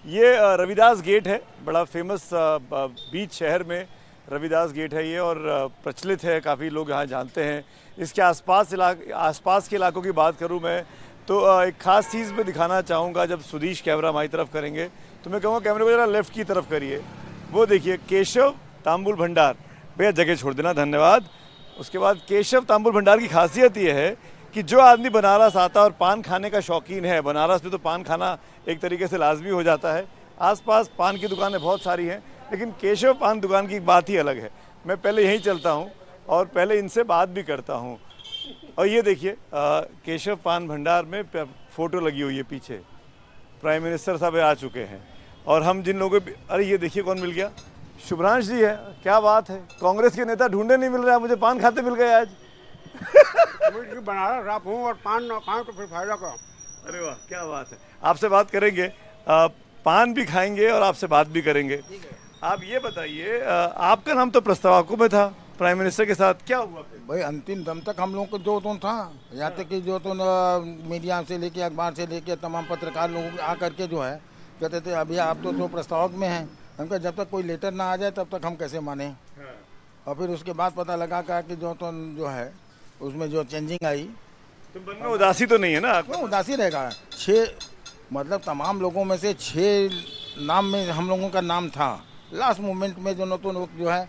ये रविदास गेट है, बड़ा फेमस बीच शहर में रविदास गेट है ये, और प्रचलित है, काफ़ी लोग यहाँ जानते हैं। इसके आसपास के इलाकों की बात करूँ मैं तो एक ख़ास चीज़ मैं दिखाना चाहूँगा। जब सुधीश कैमरा हमारी तरफ करेंगे तो मैं कहूँगा कैमरे को ज़रा लेफ़्ट की तरफ करिए। वो देखिए केशव तांबुल भंडार, भैया जगह छोड़ देना, धन्यवाद। उसके बाद केशव तांबुल भंडार की खासियत ये है कि जो आदमी बनारस आता है और पान खाने का शौकीन है, बनारस में तो पान खाना एक तरीके से लाजमी हो जाता है। आसपास पान की दुकानें बहुत सारी हैं, लेकिन केशव पान दुकान की बात ही अलग है। मैं पहले यहीं चलता हूँ और पहले इनसे बात भी करता हूँ। और ये देखिए केशव पान भंडार में फ़ोटो लगी हुई है पीछे, प्राइम मिनिस्टर साहब आ चुके हैं। और हम जिन लोगों को, अरे ये देखिए कौन मिल गया, शुभ्रांश जी है, क्या बात है। कांग्रेस के नेता ढूंढे नहीं मिल रहा है, मुझे पान खाते मिल गए आज। बनारस आप हूँ और पान ना खाएं तो फिर फायदा का। अरे वाह, क्या बात है। आपसे बात करेंगे, पान भी खाएंगे और आपसे बात भी करेंगे। आप ये बताइए, आपका नाम तो प्रस्तावकों में था प्राइम मिनिस्टर के साथ, क्या हुआ फिर? भाई अंतिम दम तक हम लोगों को जो तो था, यहाँ तक कि जो तो मीडिया से लेके अखबार से लेके तमाम पत्रकार लोग आ करके जो है कहते थे अभी आप तो प्रस्तावक में हैं। हमको जब तक कोई लेटर ना आ जाए तब तक हम कैसे माने। और फिर उसके बाद पता लगा कि जो है उसमें जो चेंजिंग आई। तो मन में उदासी तो नहीं है ना? क्यों उदासी रहेगा। 6 मतलब तमाम लोगों में से 6 नाम में हम लोगों का नाम था। लास्ट मोमेंट में जो है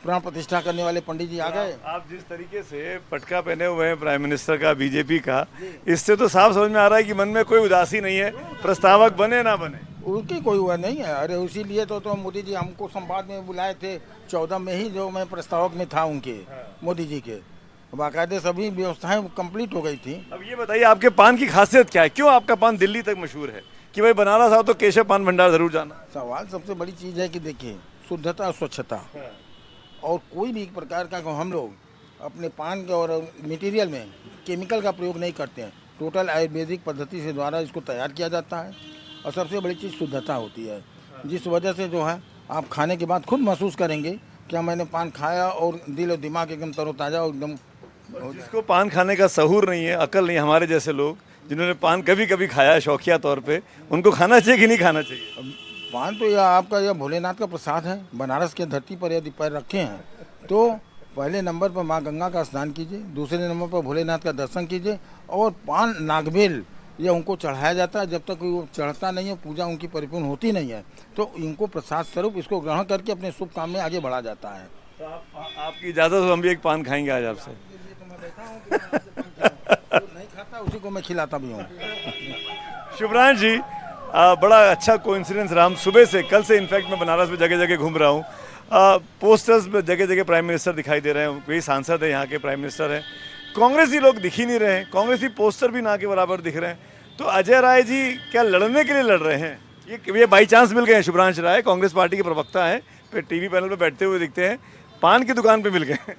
प्राण प्रतिष्ठा करने वाले पंडित जी आ गए। आप जिस तरीके से पटका पहने हुए हैं प्राइम मिनिस्टर का, बीजेपी का, इससे तो साफ समझ में आ रहा है कि मन में कोई उदासी नहीं है, प्रस्तावक बने ना बने उनकी कोई हुआ नहीं है। अरे इसीलिए तो मोदी जी हमको संवाद में बुलाए थे 14 में ही, जो मैं प्रस्तावक में था उनके, मोदी जी के बाकायदे सभी व्यवस्थाएं कंप्लीट हो गई थी। अब ये बताइए आपके पान की खासियत क्या है, क्यों आपका पान दिल्ली तक मशहूर है कि भाई बनारस आओ तो केशव पान भंडार जरूर जाना? सवाल सबसे बड़ी चीज़ है कि देखिए शुद्धता और स्वच्छता, और कोई भी प्रकार का हम लोग अपने पान के और मटेरियल में केमिकल का प्रयोग नहीं करते हैं। टोटल आयुर्वेदिक पद्धति से द्वारा इसको तैयार किया जाता है। और सबसे बड़ी चीज़ शुद्धता होती है, जिस वजह से जो है आप खाने के बाद खुद महसूस करेंगे कि मैंने पान खाया और दिल और दिमाग एकदम तरोताज़ा और एकदम। जिसको पान खाने का सहूर नहीं है, अकल नहीं, हमारे जैसे लोग जिन्होंने पान कभी कभी खाया है शौकिया तौर पे, उनको खाना चाहिए कि नहीं खाना चाहिए? पान तो यह आपका यह भोलेनाथ का प्रसाद है। बनारस के धरती पर यदि पैर रखे हैं तो पहले नंबर पर माँ गंगा का स्नान कीजिए, दूसरे नंबर पर भोलेनाथ का दर्शन कीजिए। और पान नागबेल यह उनको चढ़ाया जाता है। जब तक वो चढ़ता नहीं है, पूजा उनकी परिपूर्ण होती नहीं है, तो इनको प्रसाद स्वरूप इसको ग्रहण करके अपने शुभ काम में आगे बढ़ा जाता है। तो आपकी इजाज़त हो, हम भी एक पान खाएंगे आज आपसे। नहीं खाता उसी को मैं खिलाता भी हूँ। शुभ्रांश जी, बड़ा अच्छा कोइंसिडेंस रहा। हम सुबह से, कल से इनफैक्ट मैं बनारस में जगह जगह घूम रहा हूँ। पोस्टर्स में जगह जगह प्राइम मिनिस्टर दिखाई दे रहे हैं, वही सांसद है, यहाँ के प्राइम मिनिस्टर हैं। कांग्रेसी लोग दिख ही नहीं रहे हैं, कांग्रेसी पोस्टर भी ना के बराबर दिख रहे हैं। तो अजय राय जी क्या लड़ने के लिए लड़ रहे हैं? ये बाई चांस मिल गए हैं? शुभ्रांश राय कांग्रेस पार्टी के प्रवक्ता हैं, फिर टीवी पैनल पर बैठते हुए दिखते हैं, पान की दुकान पर मिल गए।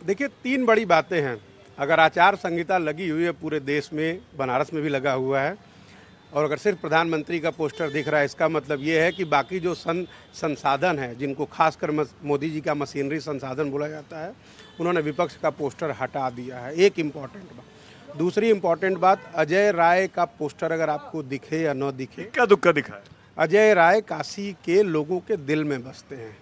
देखिए 3 बड़ी बातें हैं। अगर आचार संहिता लगी हुई है पूरे देश में, बनारस में भी लगा हुआ है, और अगर सिर्फ प्रधानमंत्री का पोस्टर दिख रहा है, इसका मतलब ये है कि बाकी जो संसाधन है, जिनको खासकर मोदी जी का मशीनरी संसाधन बोला जाता है, उन्होंने विपक्ष का पोस्टर हटा दिया है। एक इम्पॉर्टेंट बात। दूसरी इम्पॉर्टेंट बात, अजय राय का पोस्टर अगर आपको दिखे या न दिखे, इक्का दुक्का दिखा है। अजय राय काशी के लोगों के दिल में बसते हैं।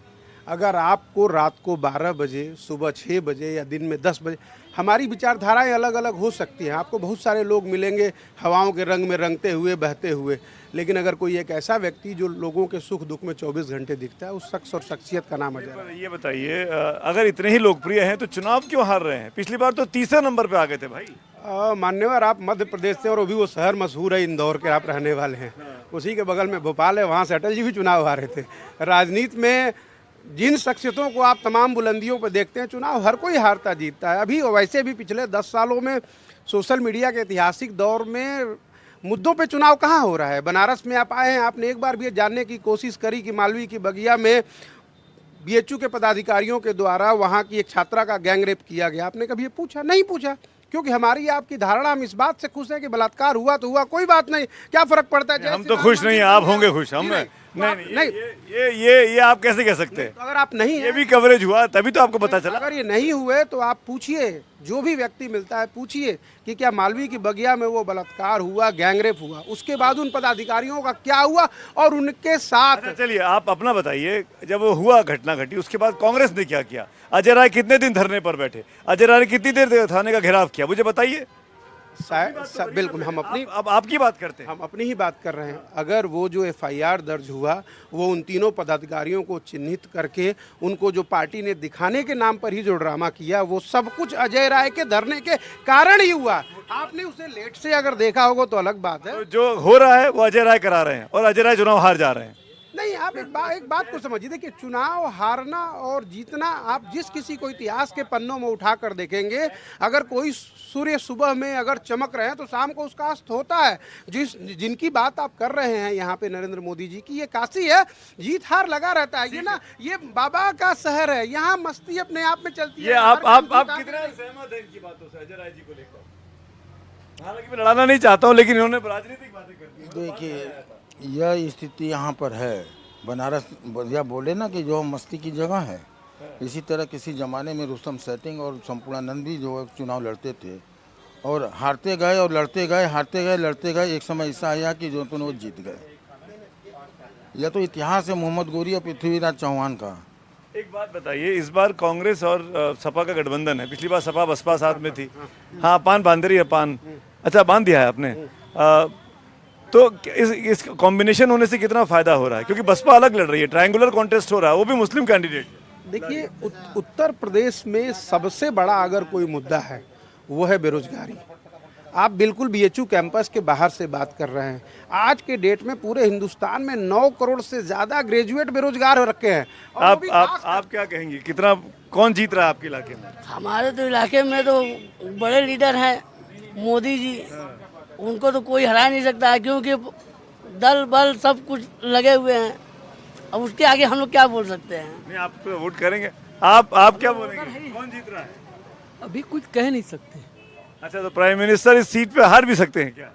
अगर आपको रात को 12 बजे, सुबह 6 बजे या दिन में 10 बजे, हमारी विचारधाराएं अलग अलग हो सकती हैं, आपको बहुत सारे लोग मिलेंगे हवाओं के रंग में रंगते हुए, बहते हुए, लेकिन अगर कोई एक ऐसा व्यक्ति जो लोगों के सुख दुख में 24 घंटे दिखता है, उस शख्स और शख्सियत का नाम अजय राय। ये बताइए, अगर इतने ही लोकप्रिय हैं तो चुनाव क्यों हार रहे हैं? पिछली बार तो तीसरे नंबर पे आ गए थे भाई। मान्यवर, आप मध्य प्रदेश से, और अभी वो शहर मशहूर है, इंदौर के आप रहने वाले हैं, उसी के बगल में भोपाल है, वहाँ से अटल जी भी चुनाव हारे थे। राजनीति में जिन शख्सियतों को आप तमाम बुलंदियों पर देखते हैं, चुनाव हर कोई हारता जीतता है। अभी वैसे भी पिछले 10 सालों में सोशल मीडिया के ऐतिहासिक दौर में मुद्दों पे चुनाव कहाँ हो रहा है? बनारस में आप आए हैं, आपने एक बार भी ये जानने की कोशिश करी कि मालवीय की बगिया में बीएचयू के पदाधिकारियों के द्वारा वहाँ की एक छात्रा का गैंग रेप किया गया, आपने कभी ये पूछा? नहीं पूछा, क्योंकि हमारी आपकी धारणा, हम इस बात से खुश हैं कि बलात्कार हुआ तो हुआ, कोई बात नहीं, क्या फर्क पड़ता है। हम तो खुश नहीं, आप होंगे खुश। नहीं नहीं, ये आप कैसे कह सकते हैं? तो अगर आप नहीं ये हैं, भी कवरेज हुआ तभी तो आपको पता चला। अगर ये नहीं हुए तो आप पूछिए, जो भी व्यक्ति मिलता है पूछिए कि क्या मालवीय की बगिया में वो बलात्कार हुआ, गैंगरेप हुआ, उसके बाद उन पदाधिकारियों का क्या हुआ और उनके साथ। अच्छा चलिए आप अपना बताइए, जब वो हुआ घटना घटी उसके बाद कांग्रेस ने क्या किया? अजय राय कितने दिन धरने पर बैठे? अजय राय ने कितनी देर थाने का घेराव किया? मुझे बताइए। बिल्कुल हम अपनी अब आपकी बात करते हैं। हम अपनी ही बात कर रहे हैं। अगर वो जो एफआईआर दर्ज हुआ वो उन तीनों पदाधिकारियों को चिन्हित करके उनको जो पार्टी ने दिखाने के नाम पर ही जो ड्रामा किया वो सब कुछ अजय राय के धरने के कारण ही हुआ। आपने उसे लेट से अगर देखा होगा तो अलग बात है। तो जो हो रहा है वो अजय राय करा रहे हैं और अजय राय चुनाव हार जा रहे हैं। नहीं, आप एक बात को समझिए, देखिए चुनाव हारना और जीतना आप जिस किसी को इतिहास के पन्नों में उठा कर देखेंगे, अगर कोई सूर्य सुबह में अगर चमक रहे हैं तो शाम को उसका अस्त होता है। जिनकी बात आप कर रहे हैं यहाँ पे नरेंद्र मोदी जी की, ये काशी है, जीत हार लगा रहता है। ये ना ये बाबा का शहर है, यहाँ मस्ती अपने आप में चलती है। ये आप कितना सहमत हैं इनकी बातों से अजय राय जी को लेकर? हालांकि मैं लड़ाना नहीं चाहता हूँ लेकिन इन्होंने राजनीतिक बातें कर दी। देखिए यह स्थिति यहाँ पर है। बनारस या बोले ना कि जो मस्ती की जगह है, इसी तरह किसी ज़माने में रुस्तम सेटिंग और संपूर्णानंद भी जो चुनाव लड़ते थे और हारते गए और लड़ते गए, हारते गए लड़ते गए। एक समय ऐसा आया कि जो वो जीत गए। यह तो इतिहास है मोहम्मद गोरी और पृथ्वीराज चौहान का। एक बात बताइए, इस बार कांग्रेस और सपा का गठबंधन है। पिछली बार सपा बसपा साथ में थी। हाँ, पान बांध रही है, पान अच्छा बांध दिया है आपने। तो इस कॉम्बिनेशन होने से कितना फायदा हो रहा है? क्योंकि बसपा अलग लड़ रही है, ट्रायंगुलर कॉन्टेस्ट हो रहा है, वो भी मुस्लिम कैंडिडेट। देखिए उत्तर प्रदेश में सबसे बड़ा अगर कोई मुद्दा है वो है बेरोजगारी। आप बिल्कुल बीएचयू कैंपस के बाहर से बात कर रहे हैं। आज के डेट में पूरे हिंदुस्तान में 9 करोड़ से ज्यादा ग्रेजुएट बेरोजगार हो रखे हैं। आप क्या कहेंगे, कितना कौन जीत रहा है आपके इलाके में? हमारे तो इलाके में तो बड़े लीडर हैं मोदी जी, उनको तो कोई हरा नहीं सकता है क्योंकि दल बल सब कुछ लगे हुए हैं। अब उसके आगे हम लोग क्या बोल सकते हैं? नहीं, आप तो वोट करेंगे। आप क्या बोलेंगे, कौन जीत रहा है? अभी कुछ कह नहीं सकते। अच्छा, तो प्राइम मिनिस्टर इस सीट पे हार भी सकते हैं क्या?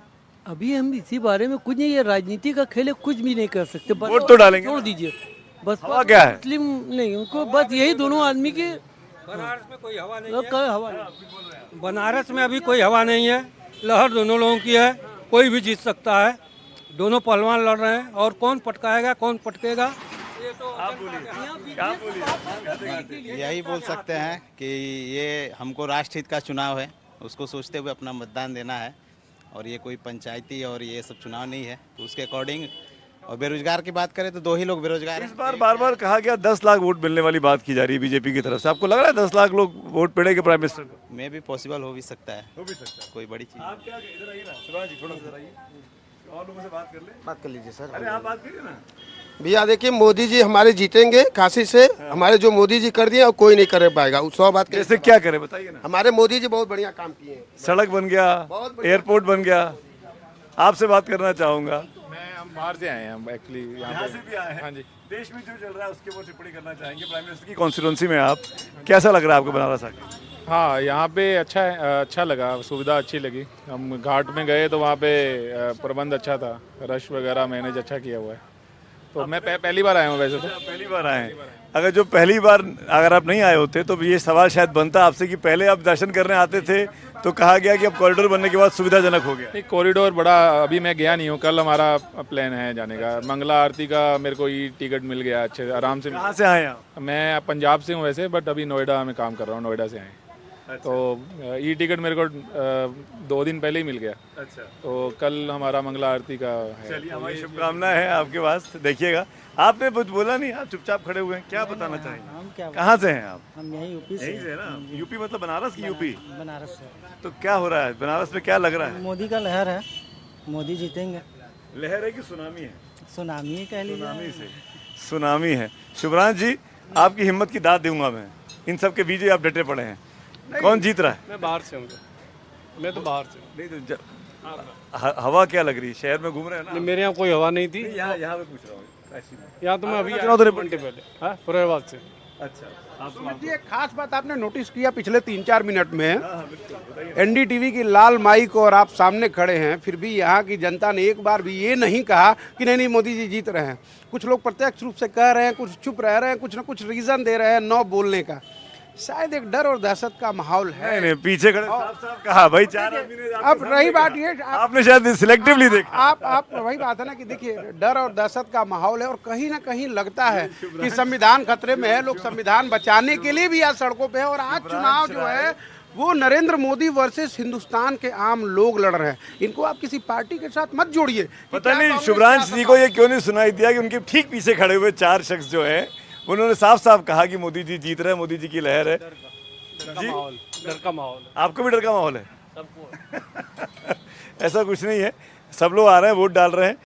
अभी हम इसी बारे में कुछ नहीं, ये राजनीति का खेल है, कुछ भी नहीं कर सकते। बस वोट तो डालेंगे, छोड़ दीजिए। बस हवा क्या है? मुस्लिम नहीं, उनको बस यही दोनों आदमी के बनारस में कोई हवा नहीं हवा है। बनारस में अभी कोई हवा नहीं है। लहर दोनों लोगों की है, कोई भी जीत सकता है। दोनों पहलवान लड़ रहे हैं और कौन पटकाएगा कौन पटकेगा ये तो आप बोलिए। यही बोल सकते हैं कि ये हमको राष्ट्रहित का चुनाव है, उसको सोचते हुए अपना मतदान देना है और ये कोई पंचायती और ये सब चुनाव नहीं है, तो उसके अकॉर्डिंग। और बेरोजगार की बात करें तो 2 ही लोग बेरोजगार हैं। इस बार बार कहा गया 10 लाख वोट मिलने वाली बात की जा रही है बीजेपी की तरफ से। आपको लग रहा है 10 लाख लोग वोट पड़ेंगे प्राइम मिनिस्टर को? में भी पॉसिबल हो भी सकता है, हो भी सकता है, कोई बड़ी चीज़। आप क्या इधर आइए ना, शिवराज जी थोड़ा सा इधर आइए, और लोगों से बात कर ले। बात कर लीजिए सर। अरे आप बात करिए ना। भैया देखिए, मोदी जी हमारे जीतेंगे काशी से। हमारे जो मोदी जी कर दिए और कोई नहीं कर पाएगा। 100 बात जैसे क्या करे बताइए ना। हमारे मोदी जी बहुत बढ़िया काम किए हैं। सड़क बन गया, एयरपोर्ट बन गया। आपसे बात करना चाहूंगा। हम बाहर से आए हैं, हम एक्चुअली यहाँ से भी आए हैं। हाँ जी। देश में जो चल रहा है उसके ऊपर टिप्पणी करना चाहेंगे। प्राइम मिनिस्टर की कॉन्स्टिट्यूंसी में आप कैसा लग रहा है आपको बनारस आके? हाँ, यहाँ पे अच्छा है, अच्छा लगा, सुविधा अच्छी लगी। हम घाट में गए तो वहाँ पे प्रबंध अच्छा था, रश वगैरह मैनेज अच्छा किया हुआ है। तो मैं पहली बार आया हूँ वैसे तो। पहली बार आए हैं। अगर आप नहीं आए होते तो ये सवाल शायद बनता आपसे कि पहले आप दर्शन करने आते थे तो कहा गया कि अब कॉरिडोर बनने के बाद सुविधाजनक हो गया। एक कॉरिडोर बड़ा, अभी मैं गया नहीं हूँ, कल हमारा प्लान है जाने का। मंगला आरती का मेरे को ई टिकट मिल गया अच्छे आराम से। कहाँ से आए आप? मैं पंजाब से हूँ वैसे, बट अभी नोएडा में काम कर रहा हूँ, नोएडा से आए। तो ई टिकट मेरे को 2 दिन पहले ही मिल गया। अच्छा, तो कल हमारा मंगला आरती का है। चलिए, हमारी शुभकामनाएं हैं आपके पास। देखिएगा, आपने कुछ बोला नहीं, आप चुपचाप खड़े हुए हैं, क्या बताना चाहेंगे? कहाँ से हैं आप? हम यहीं यूपी यहीं से है ना? यूपी मतलब बनारस की यूपी? बनारस से। तो क्या हो रहा है बनारस में, क्या लग रहा है? मोदी का लहर है, मोदी जीतेंगे। लहर है कि सुनामी है? सुनामी कह लीजिए। सुनामी से सुनामी है। शुभराज जी, आपकी हिम्मत की दाद दूंगा मैं। इन सब के बीच आप डटे पड़े हैं। कौन जीत रहा है? मैं बाहर से हूँ, मैं तो बाहर से। नहीं तो हवा क्या लग रही है? शहर में घूम रहे हैं ना? मेरे यहाँ कोई हवा नहीं थी। यहाँ पे पूछ रहा हूँ। यहाँ तो मैं अभी चुनाव तो नहीं घंटे पहले। हाँ, फुरेबाद से। अच्छा सुमित जी, एक खास बात आपने नोटिस किया पिछले 3-4 मिनट में, एनडीटीवी की लाल माइक और आप सामने खड़े हैं, फिर भी यहाँ की जनता ने एक बार भी ये नहीं कहा कि नहीं नहीं मोदी जी जीत रहे हैं। कुछ लोग प्रत्यक्ष रूप से कह रहे हैं, कुछ चुप रह रहे हैं, कुछ ना कुछ रीजन दे रहे हैं नो बोलने का। शायद एक डर और दहशत का माहौल है। नहीं पीछे खड़े साफ साफ कहा भाई, 4 आदमी ने अब रही बात ये, आपने शायद सिलेक्टिवली देखा। आप वही बात है ना कि देखिए डर और दहशत का माहौल है और कहीं ना कहीं लगता है कि संविधान खतरे में है। लोग संविधान बचाने के लिए भी आज सड़कों पे है और आज चुनाव जो है वो नरेंद्र मोदी वर्सेस हिंदुस्तान के आम लोग लड़ रहे हैं। इनको आप किसी पार्टी के साथ मत जोड़िए। पता नहीं शुभ्रांश जी को ये क्यों नहीं सुनाई दिया कि उनके ठीक पीछे खड़े हुए 4 शख्स जो हैं उन्होंने साफ साफ कहा कि मोदी जी जीत रहे हैं, मोदी जी की लहर है। डर का माहौल आपको भी डर का माहौल है? ऐसा कुछ नहीं है, सब लोग आ रहे हैं, वोट डाल रहे हैं।